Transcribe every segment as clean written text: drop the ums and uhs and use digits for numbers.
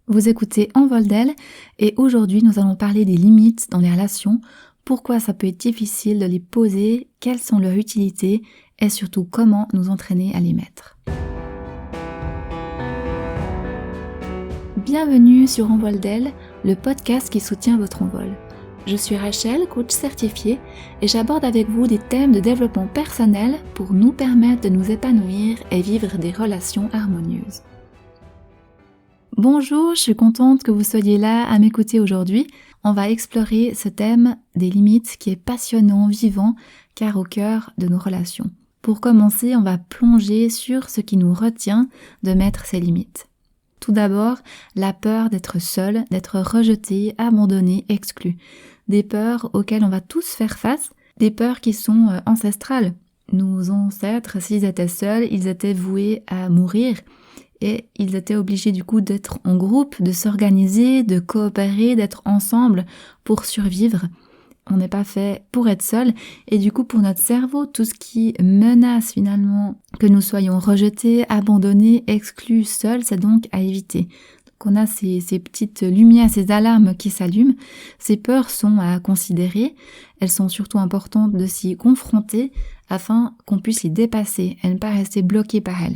Vous écoutez Envol d'elle et aujourd'hui nous allons parler des limites dans les relations, pourquoi ça peut être difficile de les poser, quelles sont leurs utilités et surtout comment nous entraîner à les mettre. Bienvenue sur Envol d'elle, le podcast qui soutient votre envol. Je suis Rachel, coach certifiée et j'aborde avec vous des thèmes de développement personnel pour nous permettre de nous épanouir et vivre des relations harmonieuses. Bonjour, je suis contente que vous soyez là à m'écouter aujourd'hui. On va explorer ce thème des limites qui est passionnant, vivant, car au cœur de nos relations. Pour commencer, on va plonger sur ce qui nous retient de mettre ces limites. Tout d'abord, la peur d'être seul, d'être rejeté, abandonné, exclu. Des peurs auxquelles on va tous faire face, des peurs qui sont ancestrales. Nos ancêtres, s'ils étaient seuls, ils étaient voués à mourir. Et ils étaient obligés du coup d'être en groupe, de s'organiser, de coopérer, d'être ensemble pour survivre. On n'est pas fait pour être seul et du coup pour notre cerveau, tout ce qui menace finalement que nous soyons rejetés, abandonnés, exclus, seuls, c'est donc à éviter. Donc on a ces petites lumières, ces alarmes qui s'allument. Ces peurs sont à considérer, elles sont surtout importantes de s'y confronter afin qu'on puisse les dépasser et ne pas rester bloqué par elles.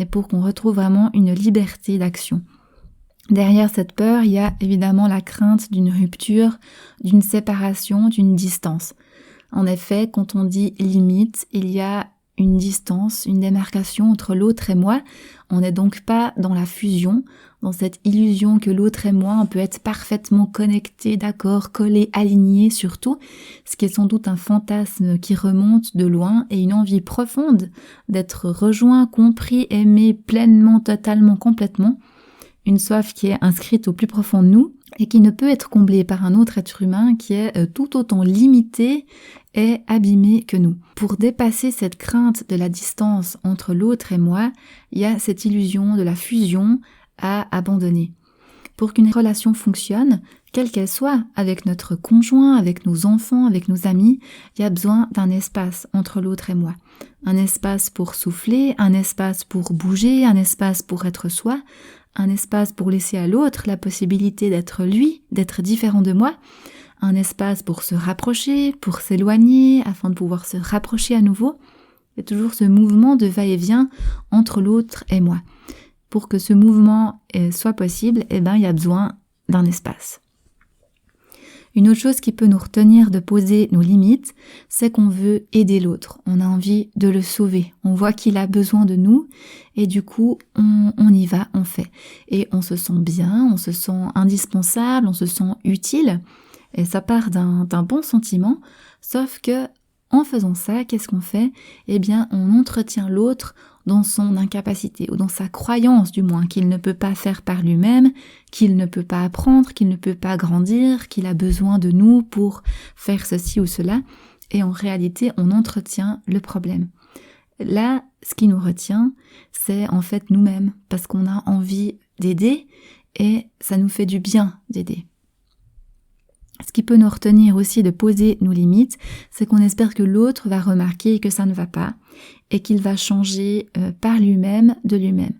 Et pour qu'on retrouve vraiment une liberté d'action. Derrière cette peur, il y a évidemment la crainte d'une rupture, d'une séparation, d'une distance. En effet, quand on dit limite, il y a une distance, une démarcation entre l'autre et moi. On n'est donc pas dans la fusion, dans cette illusion que l'autre et moi, on peut être parfaitement connectés, d'accord, collés, alignés surtout, ce qui est sans doute un fantasme qui remonte de loin et une envie profonde d'être rejoint, compris, aimé pleinement, totalement, complètement. Une soif qui est inscrite au plus profond de nous et qui ne peut être comblée par un autre être humain qui est tout autant limité et abîmé que nous. Pour dépasser cette crainte de la distance entre l'autre et moi, il y a cette illusion de la fusion à abandonner. Pour qu'une relation fonctionne, quelle qu'elle soit, avec notre conjoint, avec nos enfants, avec nos amis, il y a besoin d'un espace entre l'autre et moi. Un espace pour souffler, un espace pour bouger, un espace pour être soi, un espace pour laisser à l'autre la possibilité d'être lui, d'être différent de moi, un espace pour se rapprocher, pour s'éloigner, afin de pouvoir se rapprocher à nouveau. Il y a toujours ce mouvement de va-et-vient entre l'autre et moi. Pour que ce mouvement soit possible, il y a besoin d'un espace. Une autre chose qui peut nous retenir de poser nos limites, c'est qu'on veut aider l'autre. On a envie de le sauver. On voit qu'il a besoin de nous et du coup, on y va, on fait. Et on se sent bien, on se sent indispensable, on se sent utile. Et ça part d'un bon sentiment, sauf que en faisant ça, qu'est-ce qu'on fait ? On entretient l'autre dans son incapacité, ou dans sa croyance du moins, qu'il ne peut pas faire par lui-même, qu'il ne peut pas apprendre, qu'il ne peut pas grandir, qu'il a besoin de nous pour faire ceci ou cela, et en réalité, on entretient le problème. Là, ce qui nous retient, c'est en fait nous-mêmes, parce qu'on a envie d'aider, et ça nous fait du bien d'aider. Ce qui peut nous retenir aussi de poser nos limites, c'est qu'on espère que l'autre va remarquer que ça ne va pas et qu'il va changer par lui-même, de lui-même.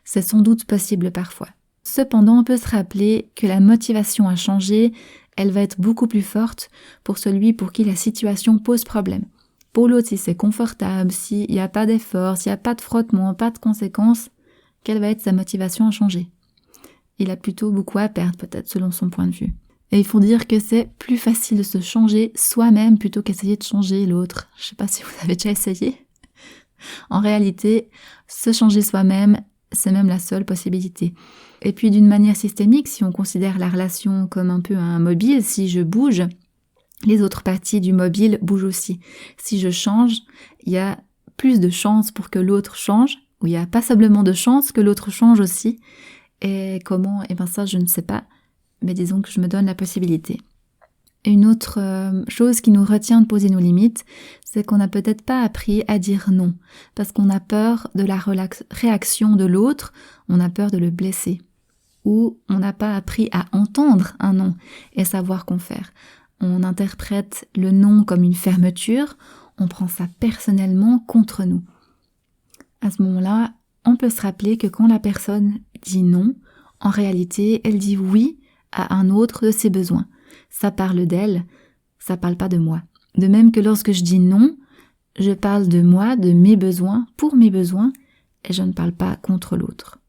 C'est sans doute possible parfois. Cependant, on peut se rappeler que la motivation à changer, elle va être beaucoup plus forte pour celui pour qui la situation pose problème. Pour l'autre, si c'est confortable, s'il n'y a pas d'effort, s'il n'y a pas de frottement, pas de conséquences, quelle va être sa motivation à changer ? Il a plutôt beaucoup à perdre peut-être selon son point de vue. Et il faut dire que c'est plus facile de se changer soi-même plutôt qu'essayer de changer l'autre. Je ne sais pas si vous avez déjà essayé. En réalité, se changer soi-même, c'est même la seule possibilité. Et puis d'une manière systémique, si on considère la relation comme un peu un mobile, si je bouge, les autres parties du mobile bougent aussi. Si je change, il y a plus de chances pour que l'autre change, ou il y a passablement de chances que l'autre change aussi. Et comment ? Ça, je ne sais pas. Mais disons que je me donne la possibilité. Une autre chose qui nous retient de poser nos limites, c'est qu'on n'a peut-être pas appris à dire non, parce qu'on a peur de la réaction de l'autre, on a peur de le blesser, ou on n'a pas appris à entendre un non et savoir qu'en faire. On interprète le non comme une fermeture, on prend ça personnellement contre nous. À ce moment-là, on peut se rappeler que quand la personne dit non, en réalité, elle dit oui à un autre de ses besoins. Ça parle d'elle, ça parle pas de moi. De même que lorsque je dis non, je parle de moi, de mes besoins, pour mes besoins, et je ne parle pas contre l'autre.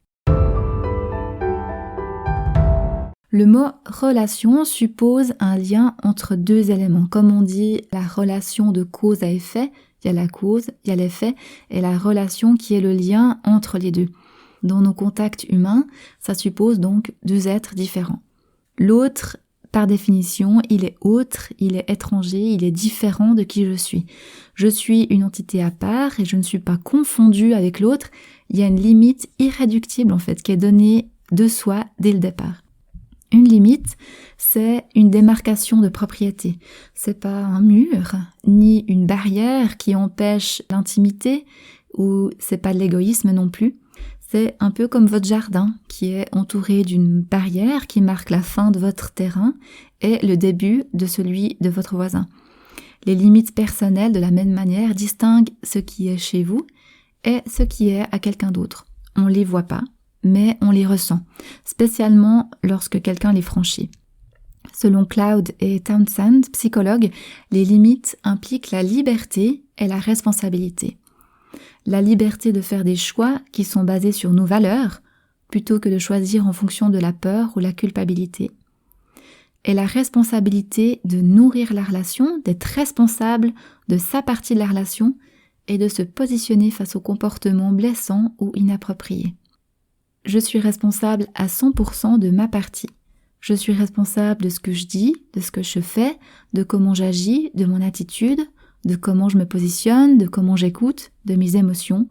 Le mot relation suppose un lien entre deux éléments. Comme on dit, la relation de cause à effet, il y a la cause, il y a l'effet, et la relation qui est le lien entre les deux. Dans nos contacts humains, ça suppose donc deux êtres différents. L'autre, par définition, il est autre, il est étranger, il est différent de qui je suis. Je suis une entité à part et je ne suis pas confondue avec l'autre. Il y a une limite irréductible en fait qui est donnée de soi dès le départ. Une limite, c'est une démarcation de propriété. C'est pas un mur, ni une barrière qui empêche l'intimité, ou c'est pas de l'égoïsme non plus. C'est un peu comme votre jardin qui est entouré d'une barrière qui marque la fin de votre terrain et le début de celui de votre voisin. Les limites personnelles, de la même manière, distinguent ce qui est chez vous et ce qui est à quelqu'un d'autre. On les voit pas, mais on les ressent, spécialement lorsque quelqu'un les franchit. Selon Cloud et Townsend, psychologues, les limites impliquent la liberté et la responsabilité. La liberté de faire des choix qui sont basés sur nos valeurs, plutôt que de choisir en fonction de la peur ou la culpabilité. Et la responsabilité de nourrir la relation, d'être responsable de sa partie de la relation et de se positionner face aux comportements blessants ou inappropriés. Je suis responsable à 100% de ma partie. Je suis responsable de ce que je dis, de ce que je fais, de comment j'agis, de mon attitude, de comment je me positionne, de comment j'écoute, de mes émotions,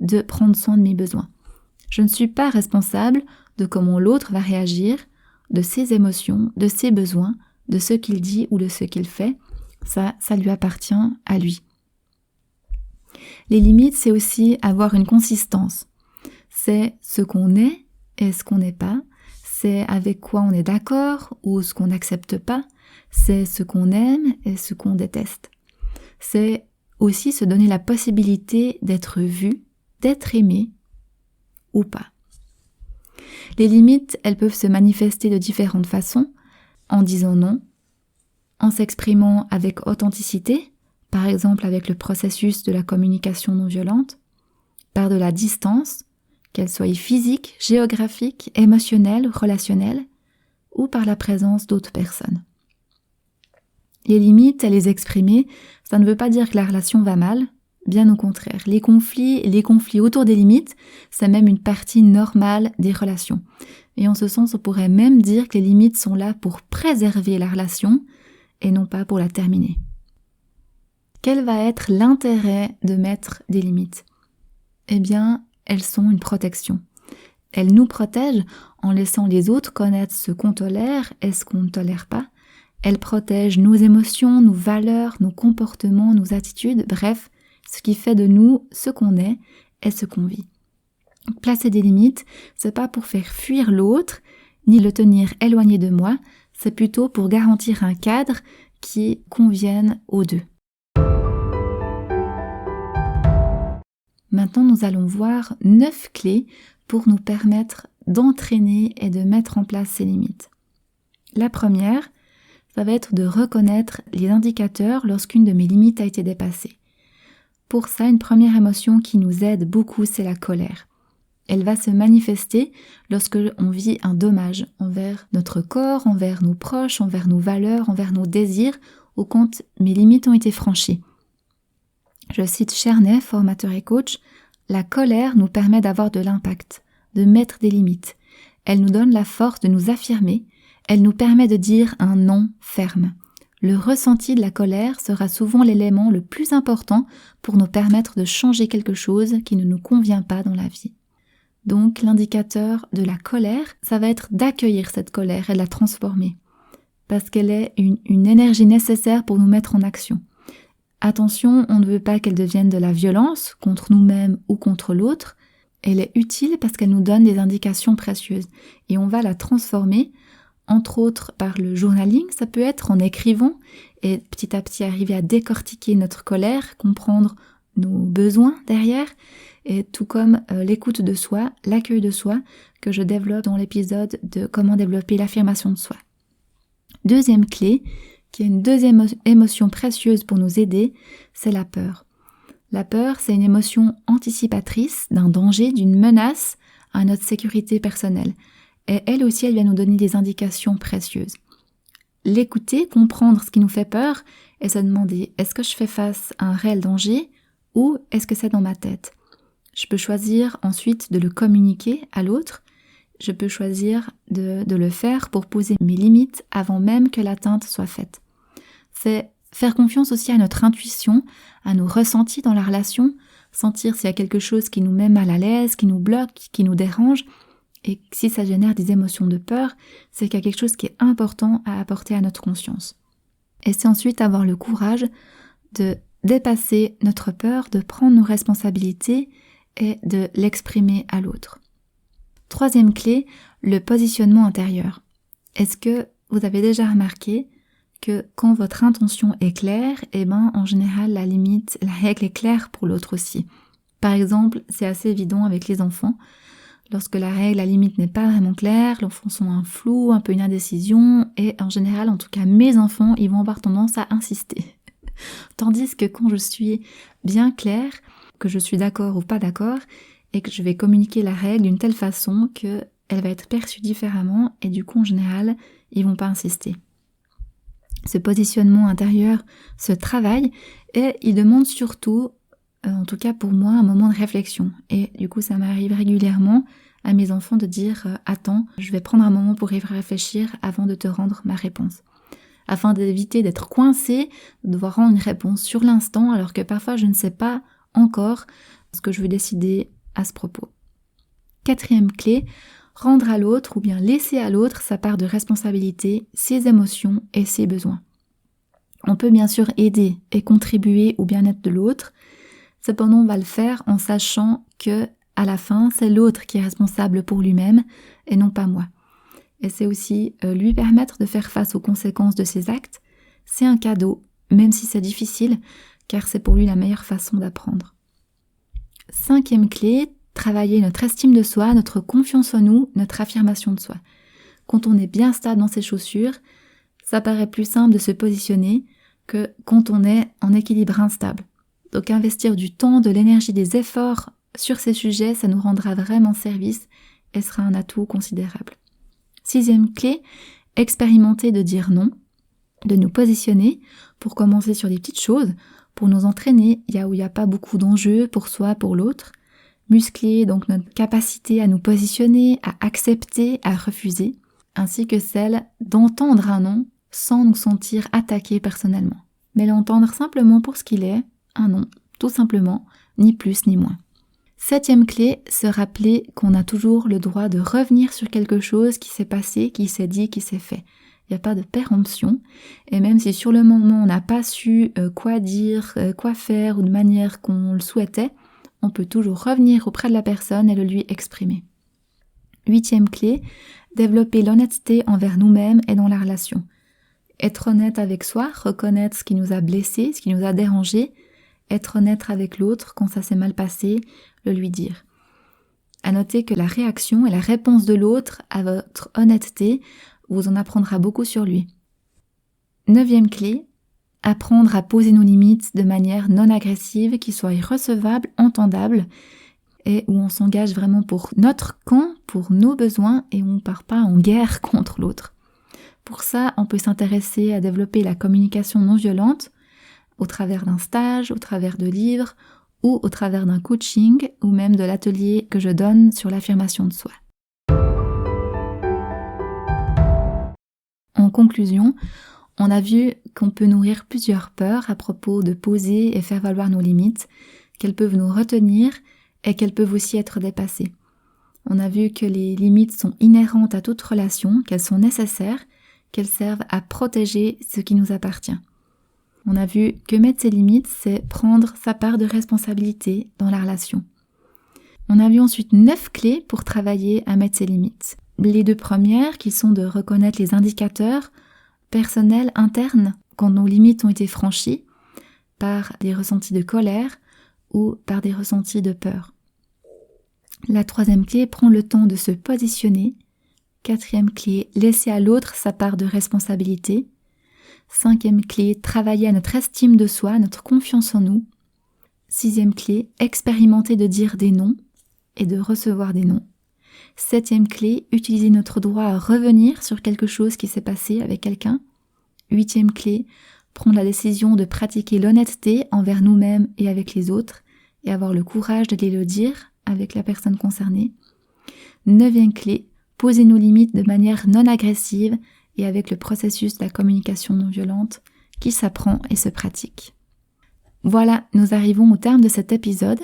de prendre soin de mes besoins. Je ne suis pas responsable de comment l'autre va réagir, de ses émotions, de ses besoins, de ce qu'il dit ou de ce qu'il fait. Ça lui appartient à lui. Les limites, c'est aussi avoir une consistance. C'est ce qu'on est et ce qu'on n'est pas. C'est avec quoi on est d'accord ou ce qu'on n'accepte pas. C'est ce qu'on aime et ce qu'on déteste. C'est aussi se donner la possibilité d'être vu, d'être aimé ou pas. Les limites, elles peuvent se manifester de différentes façons, en disant non, en s'exprimant avec authenticité, par exemple avec le processus de la communication non violente, par de la distance, qu'elle soit physique, géographique, émotionnelle, relationnelle, ou par la présence d'autres personnes. Les limites, à les exprimer, ça ne veut pas dire que la relation va mal, bien au contraire. Les conflits autour des limites, c'est même une partie normale des relations. Et en ce sens, on pourrait même dire que les limites sont là pour préserver la relation et non pas pour la terminer. Quel va être l'intérêt de mettre des limites ? Eh bien, elles sont une protection. Elles nous protègent en laissant les autres connaître ce qu'on tolère et ce qu'on ne tolère pas. Elles protègent nos émotions, nos valeurs, nos comportements, nos attitudes, bref, ce qui fait de nous ce qu'on est et ce qu'on vit. Placer des limites, c'est pas pour faire fuir l'autre, ni le tenir éloigné de moi, c'est plutôt pour garantir un cadre qui convienne aux deux. Maintenant, nous allons voir 9 clés pour nous permettre d'entraîner et de mettre en place ces limites. La première, ça va être de reconnaître les indicateurs lorsqu'une de mes limites a été dépassée. Pour ça, une première émotion qui nous aide beaucoup, c'est la colère. Elle va se manifester lorsque on vit un dommage envers notre corps, envers nos proches, envers nos valeurs, envers nos désirs, ou quand mes limites ont été franchies. Je cite Chernet, formateur et coach, « La colère nous permet d'avoir de l'impact, de mettre des limites. Elle nous donne la force de nous affirmer, elle nous permet de dire un non ferme. Le ressenti de la colère sera souvent l'élément le plus important pour nous permettre de changer quelque chose qui ne nous convient pas dans la vie. » Donc l'indicateur de la colère, ça va être d'accueillir cette colère et de la transformer, parce qu'elle est une énergie nécessaire pour nous mettre en action. Attention, on ne veut pas qu'elle devienne de la violence contre nous-mêmes ou contre l'autre. Elle est utile parce qu'elle nous donne des indications précieuses et on va la transformer, entre autres par le journaling, ça peut être en écrivant et petit à petit arriver à décortiquer notre colère, comprendre nos besoins derrière, et tout comme l'écoute de soi, l'accueil de soi, que je développe dans l'épisode de comment développer l'affirmation de soi. Deuxième clé, qui est une deuxième émotion précieuse pour nous aider, c'est la peur. La peur, c'est une émotion anticipatrice d'un danger, d'une menace à notre sécurité personnelle. Et elle aussi, elle vient nous donner des indications précieuses. L'écouter, comprendre ce qui nous fait peur et se demander, est-ce que je fais face à un réel danger ou est-ce que c'est dans ma tête? Je peux choisir ensuite de le communiquer à l'autre. Je peux choisir de le faire pour poser mes limites avant même que l'atteinte soit faite. C'est faire confiance aussi à notre intuition, à nos ressentis dans la relation, sentir s'il y a quelque chose qui nous met mal à l'aise, qui nous bloque, qui nous dérange. Et si ça génère des émotions de peur, c'est qu'il y a quelque chose qui est important à apporter à notre conscience. Et c'est ensuite avoir le courage de dépasser notre peur, de prendre nos responsabilités et de l'exprimer à l'autre. Troisième clé, le positionnement intérieur. Est-ce que vous avez déjà remarqué que quand votre intention est claire, en général, la règle est claire pour l'autre aussi. Par exemple, c'est assez évident avec les enfants. Lorsque la règle, la limite n'est pas vraiment claire, l'enfant sont un flou, un peu une indécision, et en général, en tout cas mes enfants, ils vont avoir tendance à insister. Tandis que quand je suis bien claire, que je suis d'accord ou pas d'accord, et que je vais communiquer la règle d'une telle façon qu'elle va être perçue différemment, et du coup, en général, ils vont pas insister. Ce positionnement intérieur se travaille, et il demande surtout, en tout cas pour moi, un moment de réflexion. Et du coup, ça m'arrive régulièrement à mes enfants de dire « Attends, je vais prendre un moment pour y réfléchir avant de te rendre ma réponse. » Afin d'éviter d'être coincé, de devoir rendre une réponse sur l'instant, alors que parfois je ne sais pas encore ce que je veux décider à ce propos. Quatrième clé, rendre à l'autre ou bien laisser à l'autre sa part de responsabilité, ses émotions et ses besoins. On peut bien sûr aider et contribuer au bien-être de l'autre, cependant on va le faire en sachant que à la fin c'est l'autre qui est responsable pour lui-même et non pas moi. Et c'est aussi lui permettre de faire face aux conséquences de ses actes. C'est un cadeau, même si c'est difficile, car c'est pour lui la meilleure façon d'apprendre. Cinquième clé, travailler notre estime de soi, notre confiance en nous, notre affirmation de soi. Quand on est bien stable dans ses chaussures, ça paraît plus simple de se positionner que quand on est en équilibre instable. Donc investir du temps, de l'énergie, des efforts sur ces sujets, ça nous rendra vraiment service et sera un atout considérable. Sixième clé, expérimenter de dire non, de nous positionner pour commencer sur des petites choses, pour nous entraîner, où il n'y a pas beaucoup d'enjeux pour soi, pour l'autre, muscler donc notre capacité à nous positionner, à accepter, à refuser, ainsi que celle d'entendre un non sans nous sentir attaqués personnellement, mais l'entendre simplement pour ce qu'il est, un non, tout simplement, ni plus ni moins. Septième clé, se rappeler qu'on a toujours le droit de revenir sur quelque chose qui s'est passé, qui s'est dit, qui s'est fait. Il n'y a pas de péremption, et même si sur le moment on n'a pas su quoi dire, quoi faire ou de manière qu'on le souhaitait, on peut toujours revenir auprès de la personne et le lui exprimer. Huitième clé, développer l'honnêteté envers nous-mêmes et dans la relation. Être honnête avec soi, reconnaître ce qui nous a blessés, ce qui nous a dérangés, être honnête avec l'autre quand ça s'est mal passé, le lui dire. À noter que la réaction et la réponse de l'autre à votre honnêteté vous en apprendra beaucoup sur lui. Neuvième clé, apprendre à poser nos limites de manière non agressive, qui soit recevable, entendable, et où on s'engage vraiment pour notre camp, pour nos besoins, et où on ne part pas en guerre contre l'autre. Pour ça, on peut s'intéresser à développer la communication non violente, au travers d'un stage, au travers de livres, ou au travers d'un coaching, ou même de l'atelier que je donne sur l'affirmation de soi. En conclusion, on a vu qu'on peut nourrir plusieurs peurs à propos de poser et faire valoir nos limites, qu'elles peuvent nous retenir et qu'elles peuvent aussi être dépassées. On a vu que les limites sont inhérentes à toute relation, qu'elles sont nécessaires, qu'elles servent à protéger ce qui nous appartient. On a vu que mettre ses limites, c'est prendre sa part de responsabilité dans la relation. On a vu ensuite 9 clés pour travailler à mettre ses limites. Les 2 premières, qui sont de reconnaître les indicateurs personnels internes quand nos limites ont été franchies par des ressentis de colère ou par des ressentis de peur. La troisième clé, prends le temps de se positionner. Quatrième clé, laisser à l'autre sa part de responsabilité. Cinquième clé, travailler à notre estime de soi, notre confiance en nous. Sixième clé, expérimenter de dire des non et de recevoir des non. Septième clé, utiliser notre droit à revenir sur quelque chose qui s'est passé avec quelqu'un. Huitième clé, prendre la décision de pratiquer l'honnêteté envers nous-mêmes et avec les autres et avoir le courage de le dire avec la personne concernée. Neuvième clé, poser nos limites de manière non agressive et avec le processus de la communication non violente qui s'apprend et se pratique. Voilà, nous arrivons au terme de cet épisode.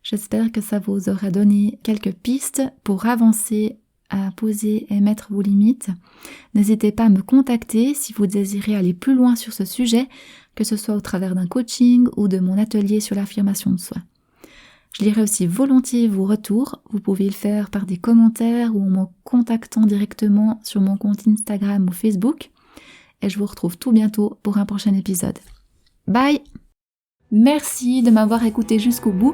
J'espère que ça vous aura donné quelques pistes pour avancer à poser et mettre vos limites. N'hésitez pas à me contacter si vous désirez aller plus loin sur ce sujet, que ce soit au travers d'un coaching ou de mon atelier sur l'affirmation de soi. Je lirai aussi volontiers vos retours. Vous pouvez le faire par des commentaires ou en me contactant directement sur mon compte Instagram ou Facebook. Et je vous retrouve tout bientôt pour un prochain épisode. Bye! Merci de m'avoir écouté jusqu'au bout.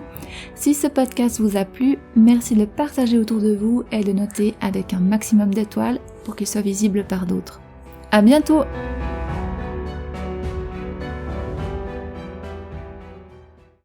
Si ce podcast vous a plu, merci de le partager autour de vous et de le noter avec un maximum d'étoiles pour qu'il soit visible par d'autres. À bientôt!